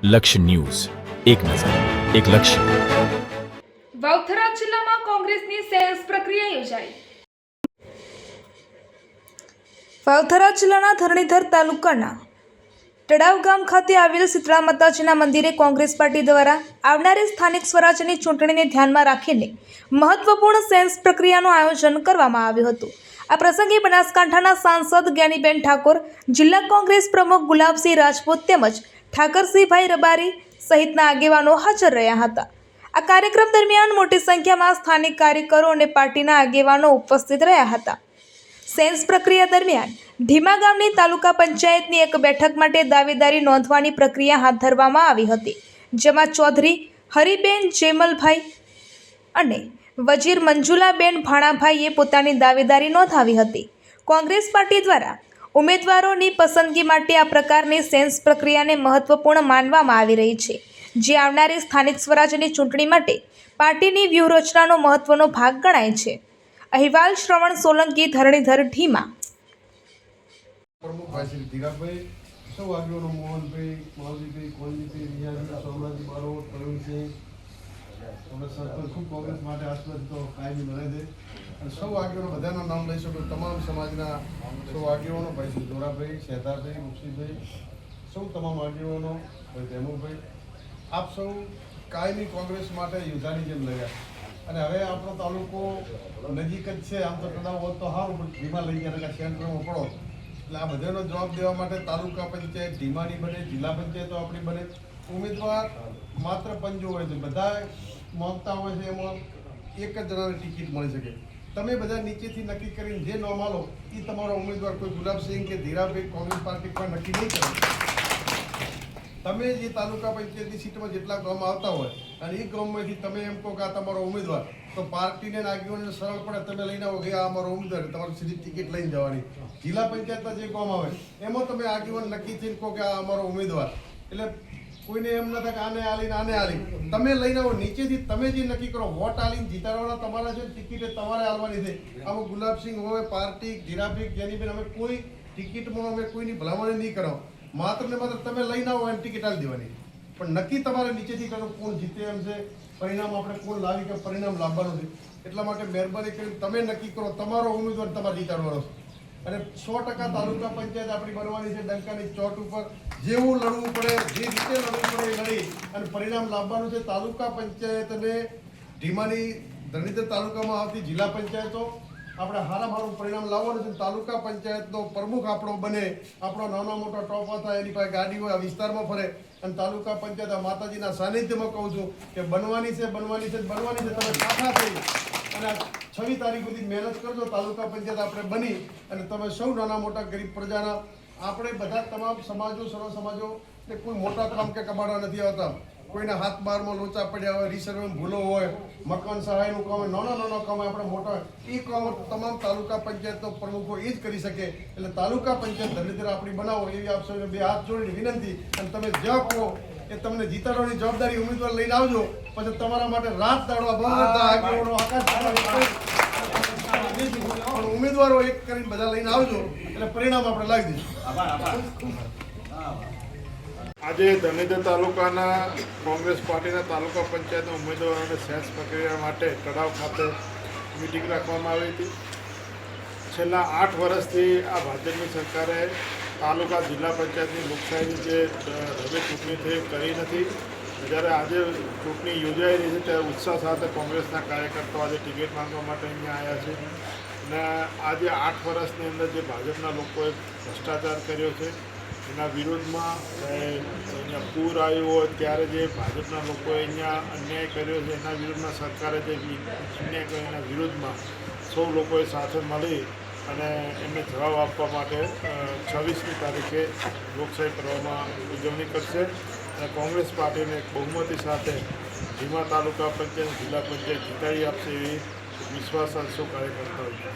લક્ષ્ય ન્યૂઝ, એક નજર, એક લક્ષ્ય. વાવથરા જિલ્લામાં કોંગ્રેસની સેન્સ પ્રક્રિયા યોજાઈ. વાવથરા જિલ્લાના ધરણીધર તાલુકાના તળાવ ગામ ખાતે આવેલ શીતળા માતાજીના મંદિરે કોંગ્રેસ પાર્ટી દ્વારા આવનારી સ્થાનિક સ્વરાજ્યની ચૂંટણીને ધ્યાનમાં રાખીને મહત્વપૂર્ણ સેન્સ પ્રક્રિયાનું આયોજન કરવામાં આવ્યું હતું. આ પ્રસંગે બનાસકાંઠાના સાંસદ જ્ઞાનીબેન ઠાકોર, જિલ્લા કોંગ્રેસ પ્રમુખ ગુલાબસિંહ રાજપૂત તેમજ ઠાકરસિંહભાઈ રબારી સહિતના આગેવાનો હાજર રહ્યા હતા. આ કાર્યક્રમ દરમિયાન મોટી સંખ્યામાં સ્થાનિક કાર્યકરો અને પાર્ટીના આગેવાનો ઉપસ્થિત રહ્યા હતા. સેન્સ પ્રક્રિયા દરમિયાન ઢીમા ગામની તાલુકા પંચાયતની એક બેઠક માટે દાવેદારી નોંધવાની પ્રક્રિયા હાથ ધરવામાં આવી હતી, જેમાં ચૌધરી હરિબેન જેમલભાઈ અને વજીર મંજુલાબેન ભાણાભાઈએ પોતાની દાવેદારી નોંધાવી હતી. કોંગ્રેસ પાર્ટી દ્વારા ઉમેદવારોની પસંદગી માટે આ પ્રકારની સેન્સ પ્રક્રિયાને મહત્વપૂર્ણ માનવામાં આવી રહી છે, જે આવનારી સ્થાનિક સ્વરાજ્યની ચૂંટણી માટે પાર્ટીની વ્યૂહરચનાનો મહત્વનો ભાગ ગણાય છે. અહેવાલ શ્રવણ સોલંકી, ધરણીધર, ઢીમા. પ્રમુખ ભાઈ શ્રી ધીરાભાઈ, સૌ આગેવાનો મોહનભાઈ, માવજીભાઈ, કોલજીભાઈ, વિયાજી, સોમનાજી બારોટ, પ્રવીણસિંહ, અમે સરપંચ ખૂબ કોંગ્રેસ માટે આશીર્વાદ તો કાયમી મળે છે અને સૌ આગેવાનો બધાના નામ લઈ શકું. તમામ સમાજના સૌ આગેવાનો ભાઈ શ્રી દોરાભાઈ, શેતાભાઈ, મુક્ષીભાઈ, સૌ તમામ આગેવાનો ભાઈ ધેમુભાઈ, આપ સૌ કાયમી કોંગ્રેસ માટે યોદ્ધાની જેમ લડ્યા અને હવે આપણો તાલુકો નજીક જ છે. આમ તો તળાવ હોત તો સારું, પણ ધીમા લઈ ગયા સેન્ટરમાં પડો એટલે આ બધાનો જવાબ દેવા માટે તાલુકા પંચાયત ધીમાની બને, જિલ્લા પંચાયતો આપણી બને. ઉમેદવાર માત્ર પંજો હોય છે, બધા માંગતા હોય છે, એમાં એક જ જણાને ટિકિટ મળી શકે. તમે બધા નીચેથી નક્કી કરીને જે નામ આલો એ તમારો ઉમેદવાર. કોઈ ગુલાબસિંહ કે ધીરાભાઈ કોંગ્રેસ પાર્ટી કોઈ નક્કી નહીં કરે. તમે જે તાલુકા પંચાયતની સીટમાં જેટલા ગામ આવતા હોય અને એ ગામમાંથી તમે એમ કહો કે આ તમારો ઉમેદવાર, તો પાર્ટીને આગેવાનને સરળ પડે. તમે લઈને આવો કે આ અમારો ઉમેદવાર, તમારી સીધી ટિકિટ લઈને જવાની. જિલ્લા પંચાયતના જે ગામ આવે એમાં તમે આગેવાન નક્કી થઈને કહો કે આ અમારો ઉમેદવાર, એટલે કોઈને એમ ન થાય કે આને આલીને આને આલી. તમે લઈને આવો નીચેથી, તમે જે નક્કી કરો. વોટ આલીને જીતાડવાના તમારા છે, ટિકિટ તમારે આલવાની છે. આમાં ગુલાબસિંહ હોય, પાર્ટી, ધીરાભાઈ, જ્ઞાનીબેન, અમે કોઈ ટિકિટમાં અમે કોઈની ભલામણ નહીં કરો. માત્ર ને માત્ર તમે લઈને આવો એમ ટિકિટ આપી દેવાની. પણ નક્કી તમારે નીચેથી કરો કોણ જીતે એમ છે, પરિણામ આપણે કોણ લાવી કે પરિણામ લાવવાનું છે. એટલા માટે મહેરબાની કરીને તમે નક્કી કરો તમારો ઉમેદવાર તમારે જીતાડવાનો છે. અને 100% તાલુકા પંચાયત આપણી બનવાની છે. ડંકાની ચોટ ઉપર જેવું લડવું પડે, જે રીતે લડવું પડે એ લડી અને પરિણામ લાવવાનું છે. તાલુકા પંચાયતને ઢીમાની ધરણીધર તાલુકામાં આવતી જિલ્લા પંચાયતો આપણે સારું પરિણામ લાવવાનું છે. તાલુકા પંચાયતનો પ્રમુખ આપણો બને, આપણો નાના મોટા ટોપા થાય, એની પાસે ગાડી હોય, આ વિસ્તારમાં ફરે અને તાલુકા પંચાયત આ માતાજીના સાનિધ્યમાં કહું છું કે બનવાની છે, બનવાની છે, બનવાની છે. તમે કાઠા થઈ અને 26 તારીખ સુધી મહેનત કરજો. તાલુકા પંચાયત આપણે બની અને તમે સૌ નાના મોટા ગરીબ પ્રજાના, આપણે બધા તમામ સમાજો, સર્વ સમાજો ને કોઈ મોટા કામ કે કમાડા નથી આવતા. કોઈના હાથ બારમાં લોચા પડ્યા હોય, રિસર્વેમાં ભૂલો હોય, મકાન સહાયનું કામ હોય, નાના કામ હોય, આપણે મોટા એ કામ તમામ તાલુકા પંચાયતનો પ્રમુખો એ જ કરી શકે. એટલે તાલુકા પંચાયત ધરણીધર આપણી બનાવો એવી આપ સૌને બે હાથ જોડીને વિનંતી. અને તમે જ્યાં કહો એ તમને જીતાડવાની જવાબદારી ઉમેદવાર લઈને આવજો. પછી તમારા માટે રાત દાડવા પણ ઉમેદવારો એક કરીને બધા લઈને આવજો એટલે પરિણામ આપણે લાવી દઈશું. આજે ધરણીધર તાલુકાના કોંગ્રેસ પાર્ટીના તાલુકા પંચાયતના ઉમેદવારોને સેન્સ પ્રક્રિયા માટે તળાવ ખાતે મિટિંગ રાખવામાં આવી હતી. છેલ્લા 8 વર્ષથી આ ભાજપની સરકારે તાલુકા જિલ્લા પંચાયતની લોકશાહીની જે હવે ચૂંટણી થઈ કરી નથી. જ્યારે આજે ચૂંટણી યોજાઈ રહી છે ત્યારે ઉત્સાહ સાથે કોંગ્રેસના કાર્યકર્તાઓ આજે ટિકિટ માંગવા માટે અહીંયા આવ્યા છે. અને આજે 8 વર્ષની અંદર જે ભાજપના લોકોએ ભ્રષ્ટાચાર કર્યો છે એના વિરોધમાં, અહીંયા પૂર આવ્યું હોય ત્યારે જે ભાજપના લોકોએ અહીંયા અન્યાય કર્યો છે એના વિરોધમાં, સરકારે જે અન્યાય કર્યો એના વિરોધમાં સૌ લોકોએ સાથે મળી અને એમને જવાબ આપવા માટે 26મી તારીખે લોકશાહી પર્વમાં ઉજવણી કરશે. અને કોંગ્રેસ પાર્ટીને બહુમતી સાથે ઢીમા તાલુકા પંચાયત, જિલ્લા પંચાયત જીતાડી આપશે એવી વિશ્વાસ સૌ કાર્યકર્તાઓ છે.